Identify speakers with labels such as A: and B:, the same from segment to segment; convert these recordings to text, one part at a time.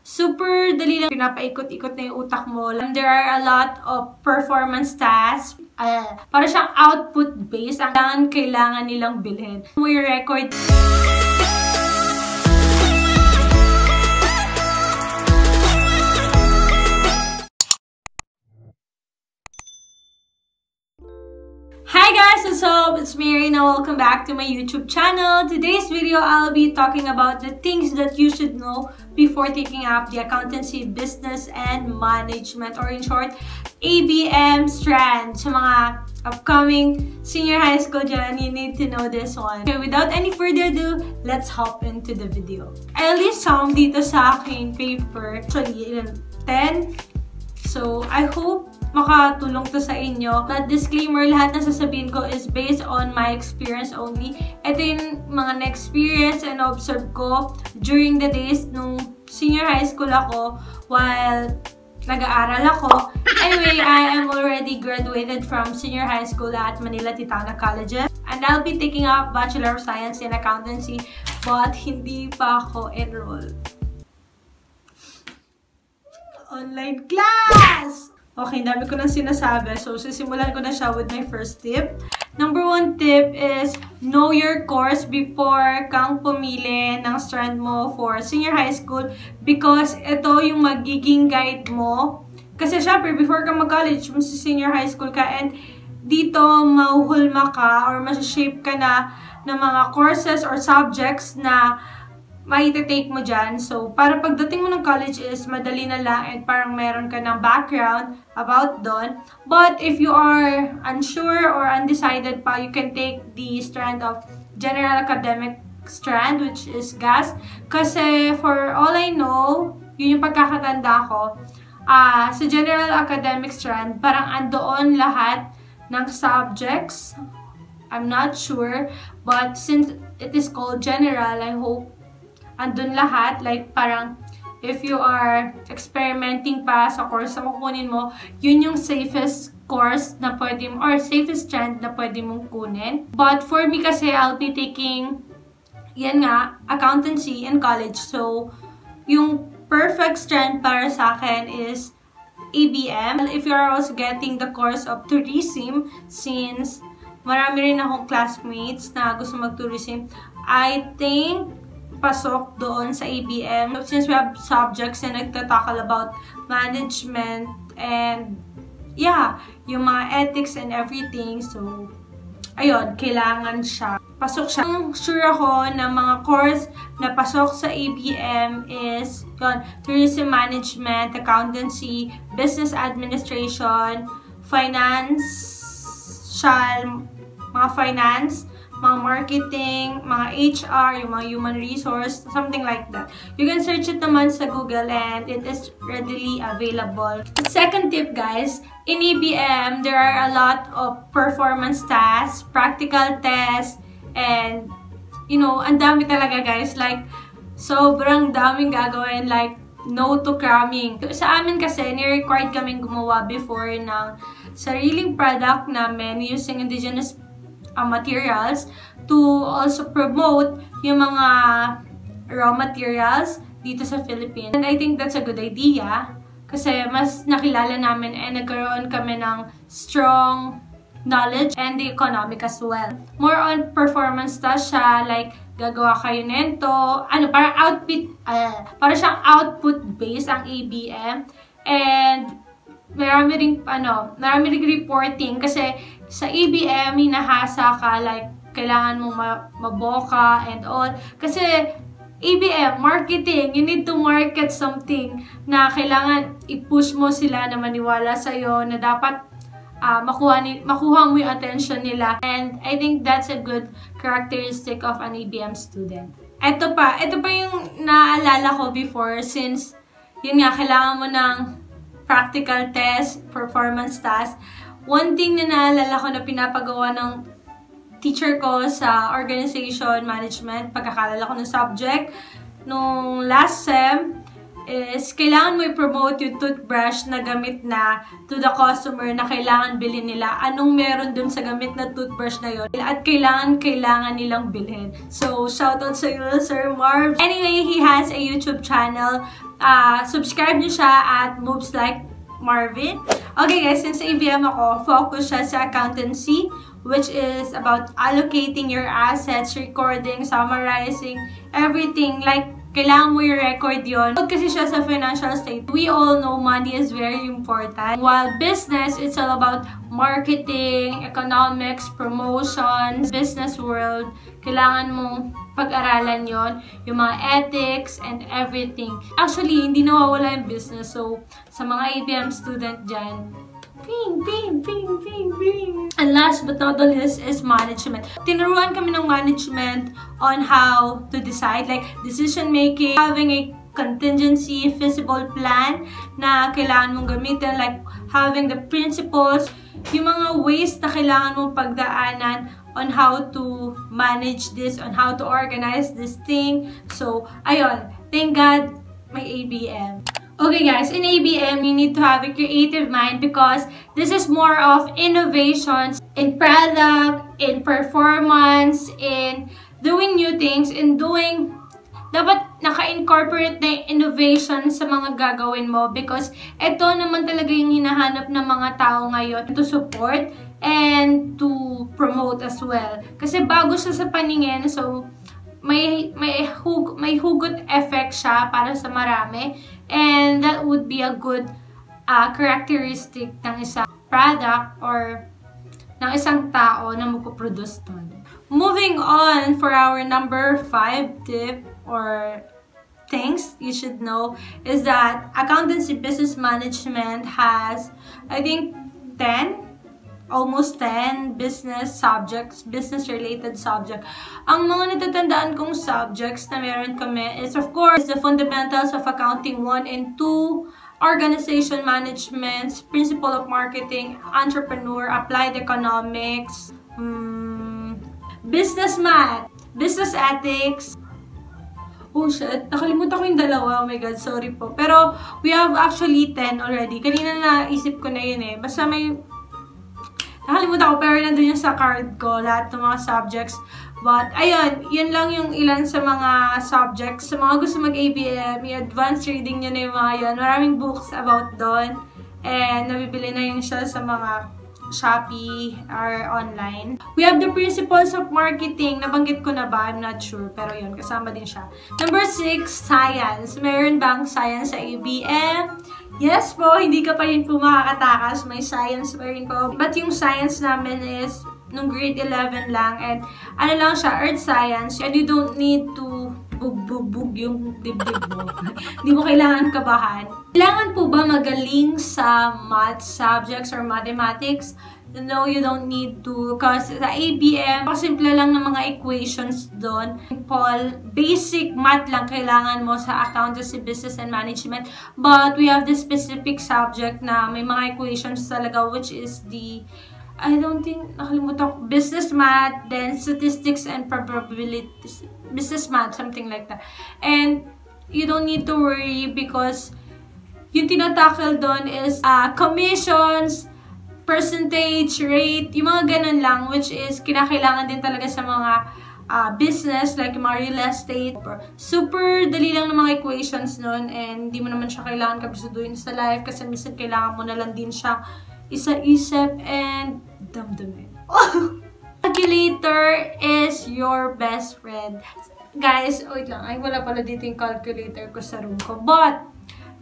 A: super dali lang, pinapaikot-ikot na yung utak mo. There are a lot of performance tasks. Para siyang output-based. Ang kailangan nilang bilhin. Mo yung record. Hi guys, what's up? It's Mary and welcome back to my YouTube channel. Today's video, I'll be talking about the things that you should know before taking up the accountancy, business, and management, or in short, ABM strand. Sa mga upcoming senior high school dyan, you need to know this one. Okay, without any further ado, let's hop into the video. I list some dito sa aking paper. Actually, 10. So, I hope makatulong to sa inyo. But disclaimer, lahat na sasabihin ko is based on my experience only. Ito yung mga na-experience and observe ko during the days nung senior high school ako while nag-aaral ako. Anyway, I am already graduated from senior high school at Manila Titana Colleges. And I'll be taking up Bachelor of Science in Accountancy, but hindi pa ako enrolled. Online class! Okay, dami ko nang sinasabi. So, sisimulan ko na siya with my first tip. Number 1 tip is know your course before kang pumili ng strand mo for senior high school because ito yung magiging guide mo. Kasi syempre, before ka mag-college, senior high school ka and dito mahuhulma ka or masashape ka na ng mga courses or subjects na mai-take mo dyan. So, para pagdating mo ng college is madali na lang and parang meron ka ng background about doon. But if you are unsure or undecided pa, you can take the strand of General Academic strand, which is GAS. Kasi for all I know, yun yung pagkakatanda ko, sa General Academic strand, parang andoon lahat ng subjects. I'm not sure. But since it is called General, I hope andun lahat, like parang if you are experimenting pa sa course na kukunin mo, yun yung safest course na pwede mo, or safest strand na pwede mong kunin. But for me kasi, I'll be taking, yan nga, accountancy in college. So, yung perfect strand para sa akin is ABM. If you are also getting the course of tourism, since marami rin akong classmates na gusto mag-tourism, I think pasok doon sa ABM. Since we have subjects na nagtatakal about management and yeah, yung mga ethics and everything. So, ayun, kailangan siya. Pasok siya. Ang sure ako na mga course na pasok sa ABM is yun, tourism management, accountancy, business administration, mga finance, mga marketing, mga HR, yung mga human resource, something like that. You can search it naman sa Google and it is readily available. Second tip, guys, in ABM, there are a lot of performance tasks, practical tests, and, you know, ang dami talaga, guys. Like, sobrang daming gagawin, like, no to cramming. Sa amin kasi, ni-required kaming gumawa before ng sariling product namin using indigenous materials to also promote yung mga raw materials dito sa Philippines. And I think that's a good idea kasi mas nakilala namin and nagkaroon kami ng strong knowledge and the economic as well. More on performance tasks siya, like gagawa kayo nito, para siyang output-based ang ABM. And marami ring reporting kasi sa ABM, hinahasa ka, like, kailangan mong maboka and all. Kasi, ABM, marketing, you need to market something na kailangan i-push mo sila na maniwala sa'yo, na dapat makuha mo yung attention nila. And I think that's a good characteristic of an ABM student. Ito pa yung naalala ko before, since, yun nga, kailangan mo ng practical test, performance task. One thing na naalala ko na pinapagawa ng teacher ko sa organization management, pagkakalala ko ng subject, nung last sem, is kailangan mo i-promote yung toothbrush na gamit na to the customer na kailangan bilhin nila. Anong meron dun sa gamit na toothbrush na yon at kailangan nilang bilhin. So, shoutout sa iyo, Sir Marv. Anyway, he has a YouTube channel. Subscribe nyo siya at Moves Like Marvin. Okay guys, since ABM ako, focus siya sa accountancy, which is about allocating your assets, recording, summarizing, everything. Like, kailangan mo i-record yun. Kasi siya sa financial state. We all know money is very important. While business, it's all about marketing, economics, promotions, business world. Kailangan mong pag-aralan yon, yung mga ethics and everything. Actually, hindi nawawala yung business. So, sa mga ABM student dyan, ping, ping, ping, ping, ping. And last but not the least is management. Tinuruan kami ng management on how to decide, like decision making, having a contingency, feasible plan na kailangan mong gamitin, like having the principles, yung mga ways na kailangan mong pagdaanan on how to manage this, on how to organize this thing. So, ayun. Thank God may ABM. Okay guys, in ABM, you need to have a creative mind because this is more of innovations in product, in performance, in doing new things, in doing, dapat naka-incorporate na innovation sa mga gagawin mo because ito naman talaga yung hinahanap ng mga tao ngayon to support and to promote as well. Kasi bago siya sa paningin, so may hugot effect siya para sa marami. And that would be a good characteristic ng isang product or ng isang tao na magpo-produce doon. Moving on for our number 5 tip or things you should know is that accountancy business management has, I think, almost 10 business subjects, business-related subject. Ang mga natatandaan kong subjects na meron kami is, of course, the fundamentals of accounting 1 and 2, organization management, principle of marketing, entrepreneur, applied economics, business math, business ethics. Oh shit, nakalimutan ko yung dalawa. Oh my god, sorry po. Pero we have actually 10 already. Kanina naisip ko na yun eh. Basta may nakalimutan ko, pero nandun yung sa card ko, lahat ng mga subjects. But, ayun, yun lang yung ilan sa mga subjects. Sa mga gusto mag-ABM, yung advanced reading nyo na yung mga yun. Maraming books about doon. And, nabibili na yun siya sa mga Shopee or online. We have the principles of marketing. Nabanggit ko na ba? I'm not sure. Pero yun, kasama din siya. Number 6, science. Meron bang science sa ABM? Yes po, hindi ka pa rin po makakatakas. May science pa rin po. But yung science namin is nung grade 11 lang. And ano lang siya, earth science. And you don't need to bug yung dibdib mo. Hindi mo kailangan kabahan. Kailangan po ba magaling sa math subjects or mathematics? No, you don't need to. Because sa ABM, simple lang ng mga equations doon. Paul, basic math lang kailangan mo sa accountancy, business, and management. But we have this specific subject na may mga equations talaga, which is the, I don't think, nakalimutan ko, business math, then statistics and probabilities. Business math, something like that. And you don't need to worry because yung tinatakil doon is commissions, percentage, rate, yung mga ganun lang, which is kinakailangan din talaga sa mga business, like yung mga real estate. Super dali lang ng mga equations nun, and hindi mo naman siya kailangan kabisuduin sa life kasi minsan kailangan mo na lang din siya isa-isip and damdamin. Calculator is your best friend. Guys, wait lang. Ay, wala pala dito yung calculator ko sa room ko. But,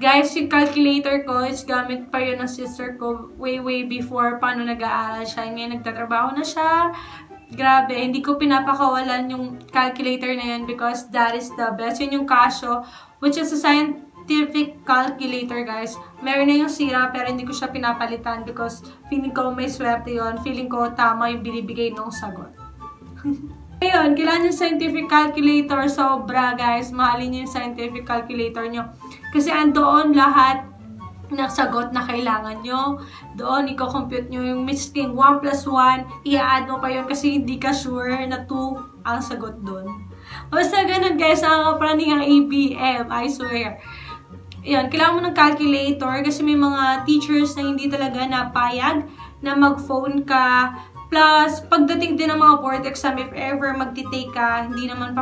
A: guys, yung calculator ko is gamit pa yun ng sister ko way before paano nag-aaral siya. Ngayon, nagtatrabaho na siya. Grabe, hindi ko pinapakawalan yung calculator na yun because that is the best. Yun yung Casio, which is a scientific calculator, guys. Meron na yung sira, pero hindi ko siya pinapalitan because feeling ko may swerte yun. Feeling ko tama yung binibigay ng sagot. Ayun, kailangan yung scientific calculator. Sobra, guys. Mahalin nyo yung scientific calculator nyo. Kasi andoon lahat ng sagot na kailangan nyo. Doon, i-compute nyo yung misking 1 plus 1. I-add mo pa yun kasi hindi ka sure na 2 ang sagot doon. Basta ganun, guys. Nakakapraning ang ABM. I swear. Ayan, kailangan mo ng calculator kasi may mga teachers na hindi talaga napayag na mag-phone ka. Plus, pagdating din ng mga board exam, if ever magtitake ka, hindi naman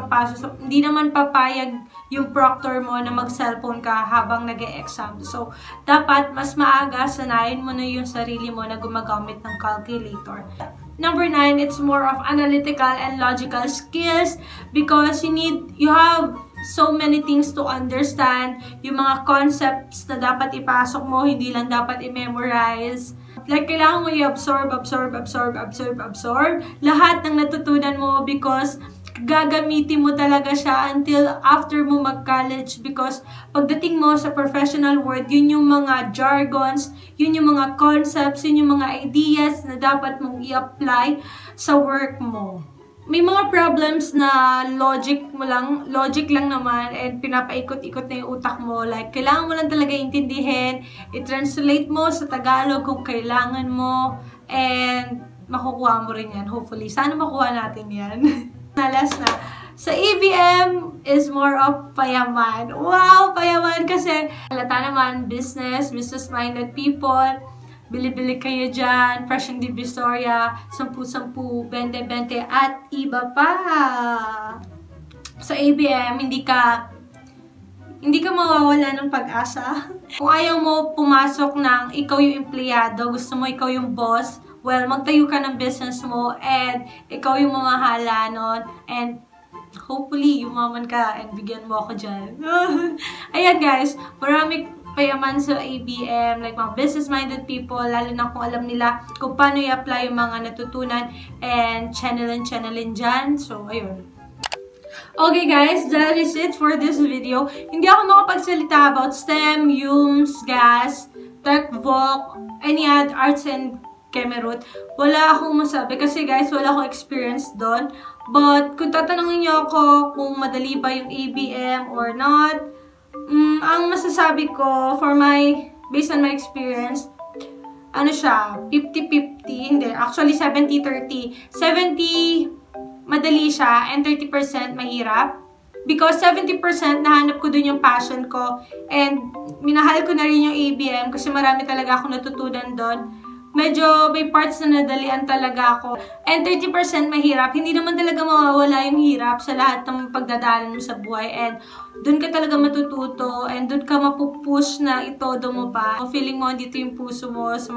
A: papayag yung proctor mo na mag-cellphone ka habang nag-e-exam. So, dapat mas maaga sanayin mo na yung sarili mo na gumagamit ng calculator. Number 9, it's more of analytical and logical skills because you have so many things to understand. Yung mga concepts na dapat ipasok mo, hindi lang dapat i-memorize. Like, kailangan mo i-absorb lahat ng natutunan mo because gagamitin mo talaga siya until after mo mag-college because pagdating mo sa professional world, yun yung mga jargons, yun yung mga concepts, yun yung mga ideas na dapat mong i-apply sa work mo. May mga problems na logic lang naman and pinapaikot-ikot na yung utak mo. Like, kailangan mo lang talaga intindihin, i-translate mo sa Tagalog kung kailangan mo, and makukuha mo rin yan, hopefully. Sana makuha natin yan. Last na. Sa EBM is more of payaman. Wow, payaman kasi halata naman, business-minded people. Bili-bili kayo dyan, Fresh and Divisoria, 10-10, 20-20, at iba pa. Sa ABM, hindi ka mawawala ng pag-asa. Kung ayaw mo pumasok ng ikaw yung empleyado, gusto mo ikaw yung boss, well, magtayo ka ng business mo, and ikaw yung mamahala nun, and hopefully, yumaman ka, and bigyan mo ako dyan. Ayan guys, marami payaman sa ABM, like mga business-minded people, lalo na kung alam nila kung paano i-apply yung mga natutunan and channelin dyan. So, ayun. Okay guys, that is it for this video. Hindi ako makapagsalita about STEM, UMS, GAS, Tech, Voc, any other arts and Kemerut. Wala akong masabi kasi guys, wala akong experience doon. But, kung tatanungin niyo ako kung madali ba yung ABM or not, ang masasabi ko, based on my experience, ano siya, 50-50, hindi, actually 70-30. 70, madali siya, and 30% mahirap. Because 70% nahanap ko dun yung passion ko, and minahal ko na rin yung ABM kasi marami talaga akong natutunan doon. Medyo may parts na nadalian talaga ako. And 30% mahirap. Hindi naman talaga mawawala yung hirap sa lahat ng pagdadaanan mo sa buhay. And dun ka talaga matututo. And dun ka mapupush na itodo mo pa. Feeling mo andito yung puso mo sa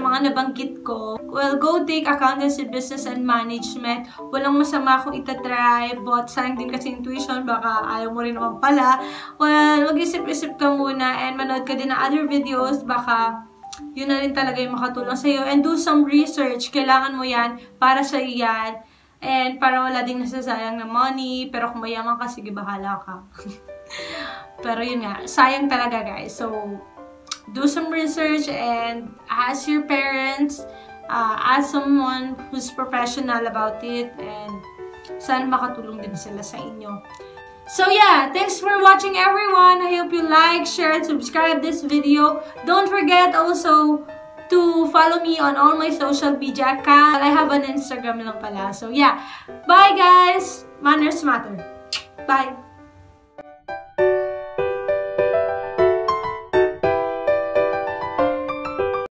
A: mga nabanggit ko. Well, go take accountancy, business, and management. Walang masama kung itatry. But sayang din kasi intuition. Baka ayaw mo rin naman pala. Well, mag-isip-isip ka muna. And manood ka din ng other videos. Baka yun na rin talaga yung makatulong sa'yo. And do some research. Kailangan mo yan. Para sa'yo yan. And para wala ding nasasayang na money. Pero kung mayaman ka, sige, bahala ka. Pero yun nga. Sayang talaga, guys. So, do some research and ask your parents. Ask someone who's professional about it. And sana makatulong din sila sa inyo. So yeah, thanks for watching everyone. I hope you like, share, and subscribe this video. Don't forget also to follow me on all my social media accounts. I have an Instagram lang pala. So yeah, bye guys. Manners matter. Bye.